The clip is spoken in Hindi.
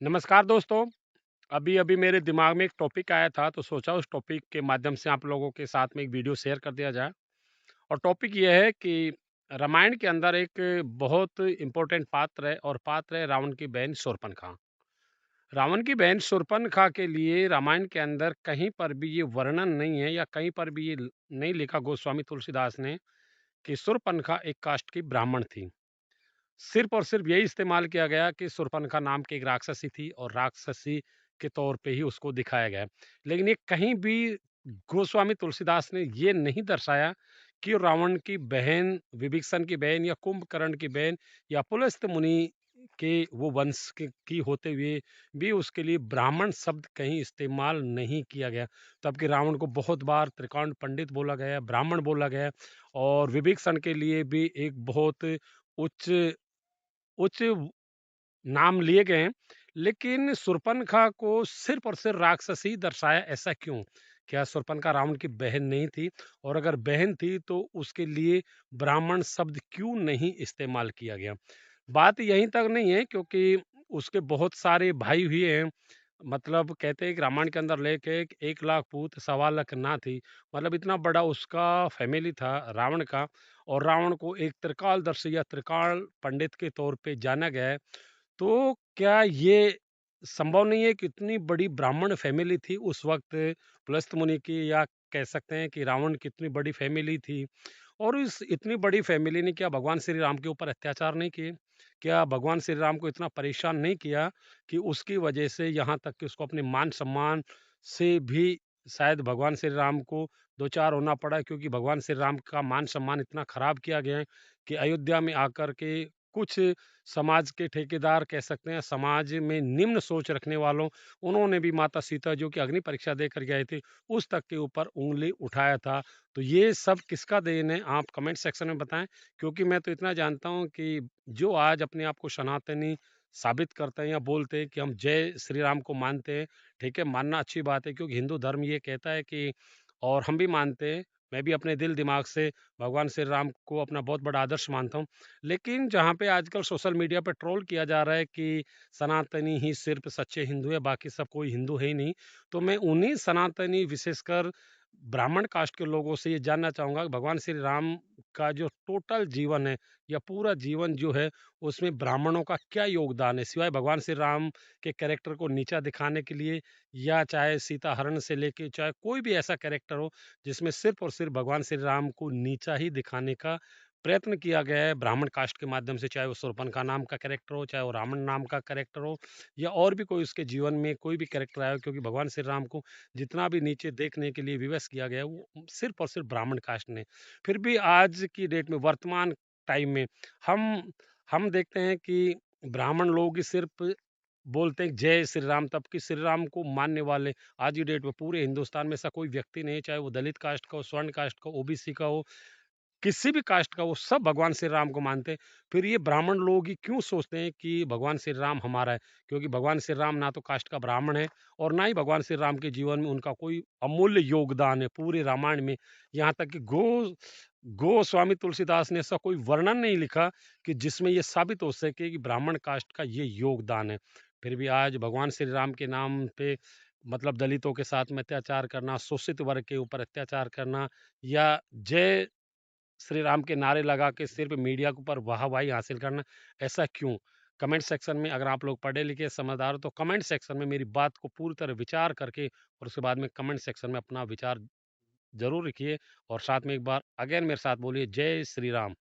नमस्कार दोस्तों। अभी-अभी मेरे दिमाग में एक टॉपिक आया था, तो सोचा उस टॉपिक के माध्यम से आप लोगों के साथ में एक वीडियो शेयर कर दिया जाए। और टॉपिक ये है कि रामायण के अंदर एक बहुत इम्पोर्टेंट पात्र है और पात्र है रावण की बहन शूर्पणखा। रावण की बहन शूर्पणखा के लिए रामायण के अंदर कहीं पर भी ये वर्णन नहीं है या कहीं पर भी ये नहीं लिखा गोस्वामी तुलसीदास ने कि शूर्पणखा एक कास्ट की ब्राह्मण थी। सिर्फ़ और सिर्फ़ यही इस्तेमाल किया गया कि शूर्पणखा नाम की एक राक्षसी थी और राक्षसी के तौर पे ही उसको दिखाया गया है। लेकिन ये कहीं भी गोस्वामी तुलसीदास ने ये नहीं दर्शाया कि रावण की बहन, विभीषण की बहन या कुंभकर्ण की बहन या पुलस्त्य मुनि के वो वंश की होते हुए भी उसके लिए ब्राह्मण शब्द कहीं इस्तेमाल नहीं किया गया। तब कि रावण को बहुत बार त्रिकाण पंडित बोला गया है, ब्राह्मण बोला गया है और विभीषण के लिए भी एक बहुत उच्च उच्च नाम लिए गए हैं, लेकिन शूर्पणखा को सिर्फ़ और सिर्फ़ राक्षसी दर्शाया, ऐसा क्यों? क्या शूर्पणखा रावण की बहन नहीं थी? और अगर बहन थी तो उसके लिए ब्राह्मण शब्द क्यों नहीं इस्तेमाल किया गया? बात यहीं तक नहीं है, क्योंकि उसके बहुत सारे भाई हुए हैं। मतलब कहते हैं कि रामायण के अंदर लेके 1 लाख पूत सवा लाख ना थी। मतलब इतना बड़ा उसका फैमिली था रावण का, और रावण को एक त्रिकालदर्शी या त्रिकाल पंडित के तौर पे जाना गया है। तो क्या ये संभव नहीं है कि इतनी बड़ी ब्राह्मण फैमिली थी उस वक़्त पुलस्त मुनि की, या कह सकते हैं कि रावण की इतनी बड़ी फैमिली थी, और इस इतनी बड़ी फैमिली ने क्या भगवान श्री राम के ऊपर अत्याचार नहीं किए? क्या भगवान श्री राम को इतना परेशान नहीं किया कि उसकी वजह से यहाँ तक कि उसको अपने मान-सम्मान से भी शायद भगवान श्री राम को दो-चार होना पड़ा, क्योंकि भगवान श्री राम का मान-सम्मान इतना खराब किया गया है कि अयोध्या में आकर के कुछ समाज के ठेकेदार, कह सकते हैं समाज में निम्न सोच रखने वालों, उन्होंने भी माता सीता जो कि अग्नि परीक्षा देकर गए थे, उस तक के ऊपर उँगली उठाया था। तो ये सब किसका देन है? आप कमेंट सेक्शन में बताएँ, क्योंकि मैं तो इतना जानता हूँ कि जो आज अपने आप को सनातनी साबित करते हैं या बोलते हैं कि हम जय श्री राम को मानते हैं, ठीक है, मानना अच्छी बात है, क्योंकि हिंदू धर्म ये कहता है कि, और हम भी मानते हैं, मैं भी अपने दिल दिमाग से भगवान श्री राम को अपना बहुत बड़ा आदर्श मानता हूँ। लेकिन जहाँ पे आजकल सोशल मीडिया पे ट्रोल किया जा रहा है कि सनातनी ही सिर्फ़ सच्चे हिंदू है, बाकी सब कोई हिंदू है ही नहीं। तो मैं उन्हीं सनातनी, विशेषकर ब्राह्मण कास्ट के लोगों से ये जानना चाहूँगा कि भगवान श्री राम का जो टोटल जीवन है या पूरा जीवन जो है, उसमें ब्राह्मणों का क्या योगदान है? सिवाय भगवान श्री राम के कैरेक्टर को नीचा दिखाने के लिए, या चाहे सीता हरण से लेके चाहे कोई भी ऐसा कैरेक्टर हो, जिसमें सिर्फ़ और सिर्फ़ भगवान श्री राम को नीचा ही दिखाने का प्रयत्न किया गया है ब्राह्मण कास्ट के माध्यम से, चाहे वो शूर्पणखा नाम का कैरेक्टर हो, चाहे वो रावण नाम का कैरेक्टर हो, या और भी कोई उसके जीवन में कोई भी कैरेक्टर आया हो, क्योंकि भगवान श्री राम को जितना भी नीचे देखने के लिए विवश किया गया है, वो सिर्फ़ और सिर्फ़ ब्राह्मण कास्ट ने। फिर भी आज की डेट में, वर्तमान टाइम में, हम हम देखते हैं कि ब्राह्मण लोग ही सिर्फ़ बोलते हैं जय श्री राम, तब कि श्री राम को मानने वाले आज की डेट में पूरे हिंदुस्तान में ऐसा कोई व्यक्ति नहीं है, चाहे वो दलित कास्ट का हो, स्वर्ण कास्ट का, ओबीसी का हो, किसी भी कास्ट का, वो सब भगवान श्री राम को मानते हैं। फिर ये ब्राह्मण लोग ही क्यों सोचते हैं कि भगवान श्री राम हमारा है? क्योंकि भगवान श्री राम ना तो कास्ट का ब्राह्मण है, और ना ही भगवान श्री राम के जीवन में उनका कोई अमूल्य योगदान है पूरे रामायण में। यहाँ तक कि गोस्वामी तुलसीदास ने ऐसा कोई वर्णन नहीं लिखा कि जिसमें ये साबित हो सके कि ब्राह्मण कास्ट का ये योगदान है। फिर भी आज भगवान श्री राम के नाम पे मतलब दलितों के साथ में अत्याचार करना, शोषित वर्ग के ऊपर अत्याचार करना, या जय श्री राम के नारे लगा के सिर्फ मीडिया के ऊपर वाहवाही हासिल करना, ऐसा क्यों? कमेंट सेक्शन में, अगर आप लोग पढ़े लिखे समझदार हो, तो कमेंट सेक्शन में मेरी बात को पूरी तरह विचार करके, और उसके बाद में कमेंट सेक्शन में अपना विचार ज़रूर लिखिए, और साथ में एक बार अगेन मेरे साथ बोलिए जय श्री राम।